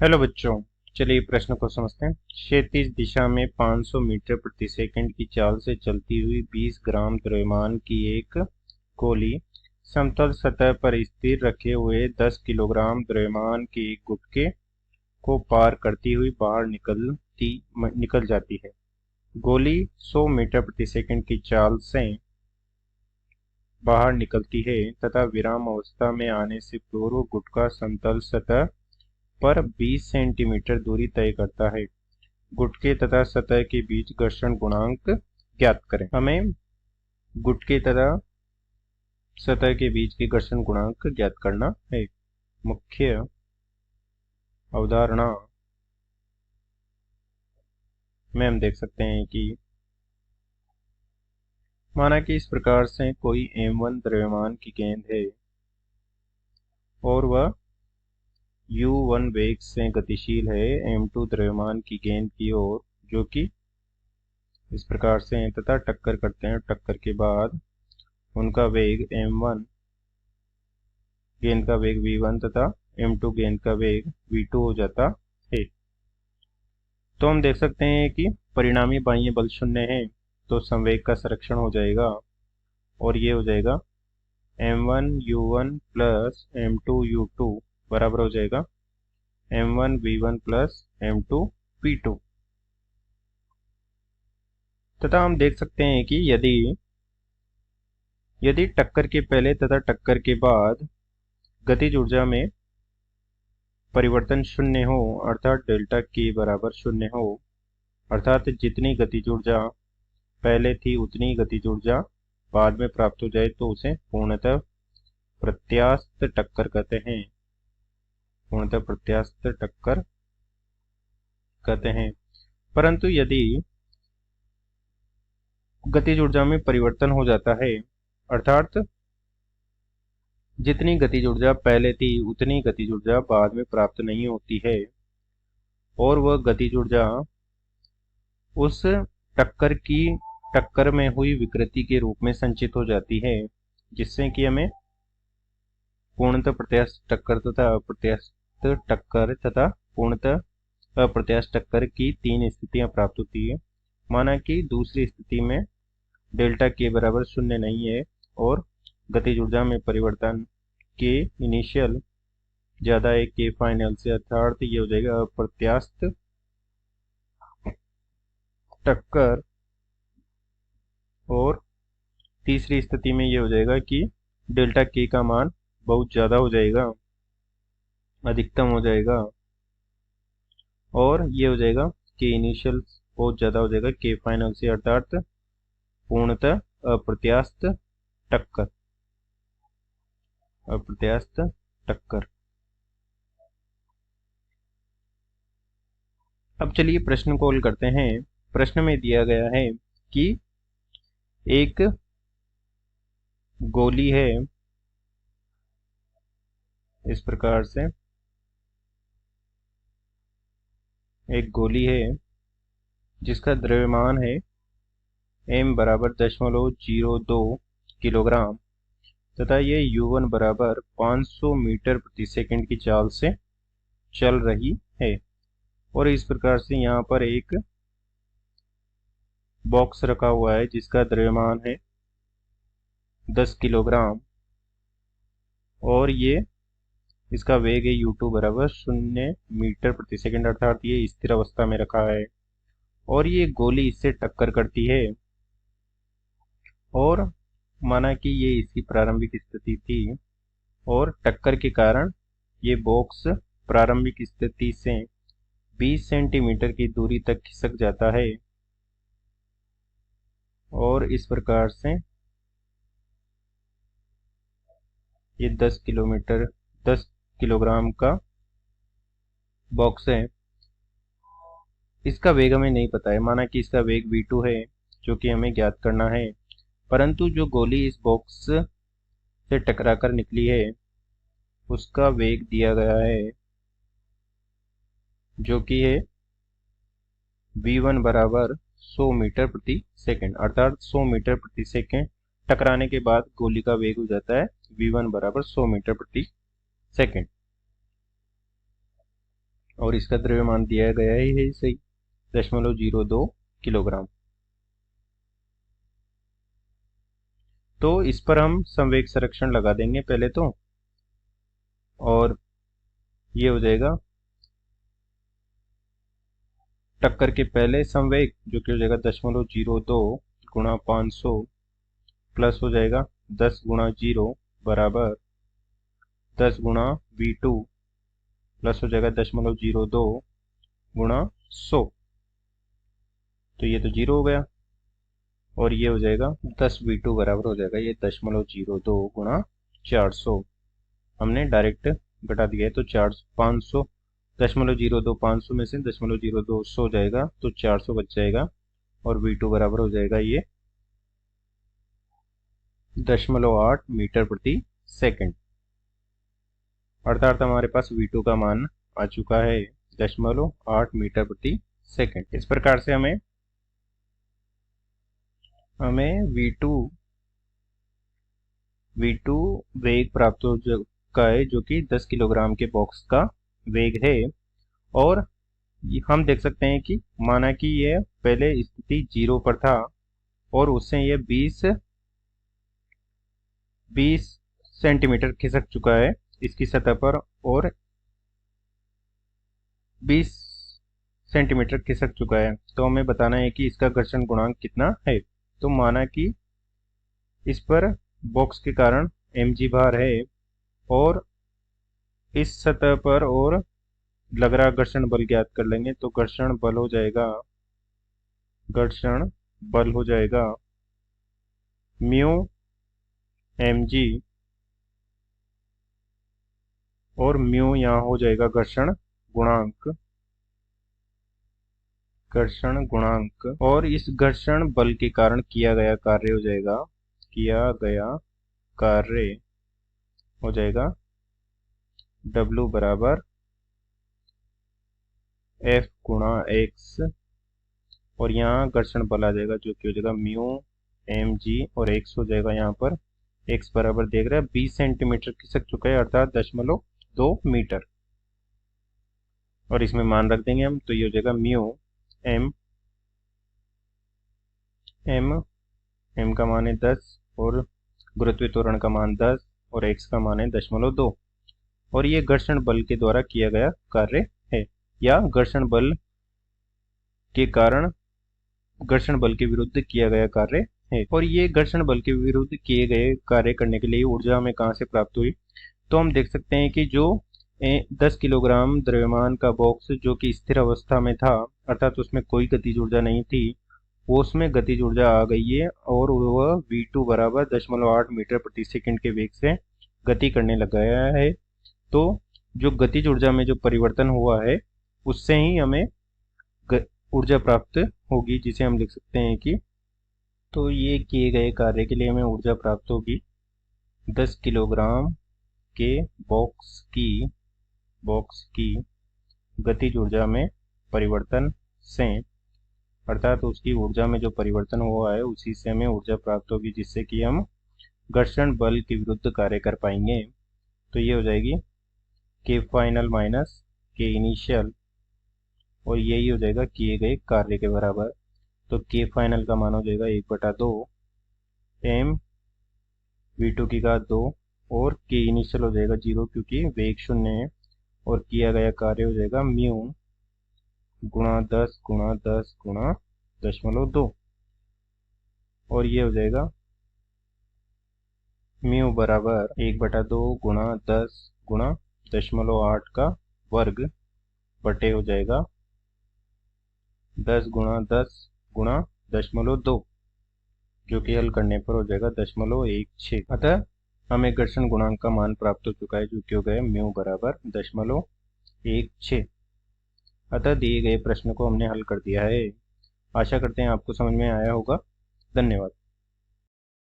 Hello बच्चों। चलिए प्रश्न को समझते हैं। क्षैतिज दिशा में 500 मीटर प्रति सेकंड की चाल से चलती हुई 20 ग्राम द्रव्यमान की एक गोली समतल सतह पर स्थिर रखे हुए 10 किलोग्राम द्रव्यमान के एक गुटके को पार करती हुई बाहर निकल जाती है। गोली 100 मीटर प्रति सेकंड की चाल से बाहर निकलती है तथा विराम अवस्था में आने से पूर्व गुटका समतल सतह पर 20 सेंटीमीटर दूरी तय करता है। गुटके तथा सतह के बीच घर्षण गुणांक ज्ञात करें। हमें गुटके तथा सतह के बीच के घर्षण गुणांक ज्ञात करना है। मुख्य अवधारणा में हम देख सकते हैं कि माना कि इस प्रकार से कोई m1 द्रव्यमान की गेंद है और वह u1 वेग से गतिशील है m2 द्रव्यमान की गेंद की ओर, जो कि इस प्रकार से हैं तथा टक्कर करते हैं। टक्कर के बाद उनका वेग m1 गेंद का वेग v1 तथा m2 गेंद का वेग v2 हो जाता है। तो हम देख सकते हैं कि परिणामी बाह्य बल शून्य है, तो संवेग का संरक्षण हो जाएगा और ये हो जाएगा m1 u1 plus m2 u2 बराबर हो जाएगा m1 v1 plus m2 v2। तथा हम देख सकते हैं कि यदि टक्कर के पहले तथा टक्कर के बाद गतिज ऊर्जा में परिवर्तन शून्य हो, अर्थात डेल्टा के बराबर शून्य हो, अर्थात जितनी गतिज ऊर्जा पहले थी उतनी गतिज ऊर्जा बाद में प्राप्त हो जाए, तो उसे पूर्णतः प्रत्यास्थ टक्कर कहते हैं। पूर्णतः प्रत्यास्थ टक्कर कहते हैं। परंतु यदि गतिज ऊर्जा में परिवर्तन हो जाता है, अर्थात जितनी गतिज ऊर्जा पहले थी उतनी गतिज ऊर्जा बाद में प्राप्त नहीं होती है और वह गतिज ऊर्जा उस टक्कर में हुई विकृति के रूप में संचित हो जाती है, जिससे कि हमें पूर्णतः प्रत्यास्थ टक्कर तथा अप्रत्यास्थ टक्कर तथा पूर्णतः अप्रत्यास्थ टक्कर की 3 स्थितियां प्राप्त होती है। माना कि दूसरी स्थिति में डेल्टा के बराबर शून्य नहीं है और गतिज ऊर्जा में परिवर्तन के इनिशियल ज्यादा है के फाइनल से, अर्थात ये हो जाएगा अप्रत्यास्थ टक्कर। और तीसरी स्थिति में ये हो जाएगा कि डेल्टा के का मान बहुत ज्यादा हो जाएगा, अधिकतम हो जाएगा, और ये हो जाएगा के इनिशियल बहुत ज्यादा हो जाएगा के फाइनल से, अर्थात पूर्णतः अप्रत्यास्थ टक्कर। अप्रत्यास्थ टक्कर। अब चलिए प्रश्न को हल करते हैं। प्रश्न में दिया गया है कि एक गोली है इस प्रकार से, एक गोली है जिसका द्रव्यमान है m बराबर 0.02 किलोग्राम तथा ये u1 बराबर 500 मीटर प्रति सेकंड की चाल से चल रही है। और इस प्रकार से यहाँ पर एक बॉक्स रखा हुआ है जिसका द्रव्यमान है 10 किलोग्राम और ये इसका वेग है u2 बराबर 0 मीटर प्रति सेकंड, अर्थात ये स्थिर अवस्था में रखा है और ये गोली इससे टक्कर करती है। और माना कि ये इसकी प्रारंभिक स्थिति थी और टक्कर के कारण ये बॉक्स प्रारंभिक स्थिति से 20 सेंटीमीटर की दूरी तक खिसक जाता है और इस प्रकार से ये 10 किलोग्राम का बॉक्स है। इसका वेग हमें नहीं पता है, माना कि इसका वेग v2 है जो कि हमें ज्ञात करना है, परंतु जो गोली इस बॉक्स से टकराकर निकली है उसका वेग दिया गया है जो कि है v1 बराबर 100 मीटर प्रति सेकंड, अर्थात 100 मीटर प्रति सेकंड टकराने के बाद गोली का वेग हो जाता है v1 बराबर 100 मीटर प्रति सेकंड। और इसका द्रव्यमान दिया गया है सही 0.02 किलोग्राम। तो इस पर हम संवेग संरक्षण लगा देंगे पहले तो, और ये हो जाएगा टक्कर के पहले संवेग जो कि हो जाएगा 0.02 गुणा 500 प्लस हो जाएगा 10 गुणा 0 बराबर 10 गुणा V2 प्लस हो जाएगा 0.02 गुणा 100। तो ये तो 0 हो गया और ये हो जाएगा 10 V2 बराबर हो जाएगा ये 0.02 गुणा 400। हमने डायरेक्ट घटा दिया है तो 500 0.02 500 में से 0.02 100 हो जाएगा तो 400 बच जाएगा और V2 बराबर हो जाएगा ये 0.8 मीटर प्रति सेकंड। अर्थात हमारे पास V2 का मान आ चुका है 0.8 मीटर प्रति सेकंड। इस प्रकार से हमें V2 वेग प्राप्त हो चुका है जो कि 10 किलोग्राम के बॉक्स का वेग है। और हम देख सकते हैं कि माना कि यह पहले स्थिति 0 पर था और उससे यह 20 सेंटीमीटर खिसक चुका है इसकी सतह पर और 20 सेंटीमीटर खिसक चुका है। तो हमें बताना है कि इसका घर्षण गुणांक कितना है। तो माना कि इस पर बॉक्स के कारण mg भार है और इस सतह पर और लग रहा घर्षण बल ज्ञात कर लेंगे। तो घर्षण बल हो जाएगा म्यू mg और म्यू यहाँ हो जाएगा घर्षण गुणांक और इस घर्षण बल के कारण किया गया कार्य हो जाएगा W बराबर F गुणा x और यहाँ घर्षण बल आ जाएगा जो कि हो जाएगा म्यू mg और x हो जाएगा यहाँ पर x बराबर देख रहे हैं 20 सेंटीमीटर खिसक चुका है अर्थात 0.2 मीटर और इसमें मान रख देंगे हम। तो ये हो जाएगा म्यू m का मान है 10 और गुरुत्वीय त्वरण का मान 10 और x का मान है 0.2 और ये घर्षण बल के द्वारा किया गया कार्य है या घर्षण बल के कारण घर्षण बल के विरुद्ध किया गया कार्य है। और ये घर्षण बल के विरुद्ध किए गए कार्य करने के लिए ऊर्जा हमें कहाँ से प्राप्त हुई। तो हम देख सकते हैं कि जो 10 किलोग्राम द्रव्यमान का बॉक्स जो कि स्थिर अवस्था में था अर्थात उसमें कोई गतिज ऊर्जा नहीं थी वो उसमें गतिज ऊर्जा आ गई है और वह V2 बराबर 0.8 मीटर प्रति सेकंड के वेग से गति करने लग गया है। तो जो गतिज ऊर्जा में जो परिवर्तन हुआ है उससे ही हमें ऊर्जा प्राप्त होगी जिसे हम लिख सकते हैं कि तो ये किए गए कार्य के लिए हमें ऊर्जा प्राप्त होगी 10 किलोग्राम के बॉक्स की गतिज ऊर्जा में परिवर्तन से अर्थात उसकी ऊर्जा में जो परिवर्तन हुआ है उसी से हमें ऊर्जा प्राप्त होगी जिससे कि हम घर्षण बल के विरुद्ध कार्य कर पाएंगे। तो ये हो जाएगी K final minus K initial और यही हो जाएगा किए गए कार्य के बराबर। तो K फाइनल का मान हो जाएगा 1/2 m V2 की घात 2 और K इनिशियल हो जाएगा 0 क्योंकि वेग 0 है और किया गया कार्य हो जाएगा म्यू गुणा 10 गुणा 10 गुणा 0.2 और ये हो जाएगा म्यू बराबर 1/2 गुणा 10 गुणा 0.8 का वर्ग बटे हो जाएगा 10 गुणा 10 गुणा 0.2 जो कि हल करने पर हो जाएगा 0.16। अतः हमें घर्षण गुणांक का मान प्राप्त हो चुका है जो कि हो गया म्यू बराबर 0.16। अतः दिए गए प्रश्न को हमने हल कर दिया है। आशा करते हैं आपको समझ में आया होगा। धन्यवाद।